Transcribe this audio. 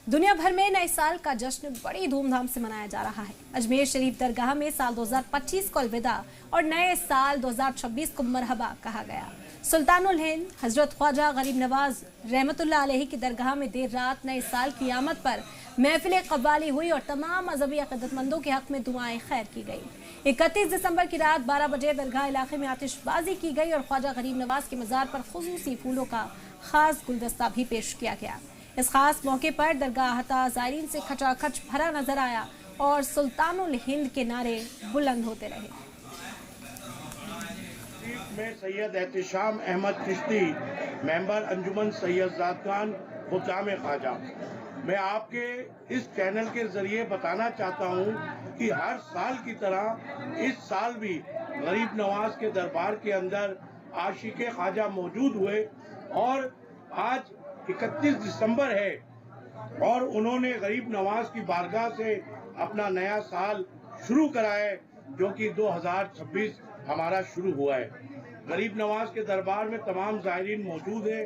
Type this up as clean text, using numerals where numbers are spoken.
दुनिया भर में नए साल का जश्न बड़ी धूमधाम से मनाया जा रहा है। अजमेर शरीफ दरगाह में साल 2025 को अलविदा और नए साल 2026 को मरहबा कहा गया। सुल्तानुल हिंद हजरत ख्वाजा गरीब नवाज रहमतुल्लाह अलैहि की दरगाह में देर रात नए साल की आमद पर महफिल कव्वाली हुई और तमाम मजहबी अक़ीदतमंदों के हक में दुआएं खैर की गई। 31 दिसंबर की रात 12 बजे दरगाह इलाके में आतिशबाजी की गई और ख्वाजा गरीब नवाज के मज़ार पर खुसूसी फूलों का खास गुलदस्ता भी पेश किया गया। इस खास मौके पर दरगाह हता ज़ायरीन से खचाखच भरा नजर आया और सुल्तानुल हिंद के नारे बुलंद होते रहे। में सैयद एहतिशाम अहमद चिश्ती, मेंबर अंजुमन सैयद ज़ाद खान हुक्काम ख्वाजा। मैं आपके इस चैनल के जरिए बताना चाहता हूं कि हर साल की तरह इस साल भी गरीब नवाज के दरबार के अंदर आशिक ख्वाजा मौजूद हुए और आज 31 दिसंबर है और उन्होंने गरीब नवाज की बारगाह से अपना नया साल शुरू कराया जो कि 2026 हमारा शुरू हुआ है। गरीब नवाज के दरबार में तमाम ज़ायरीन मौजूद है।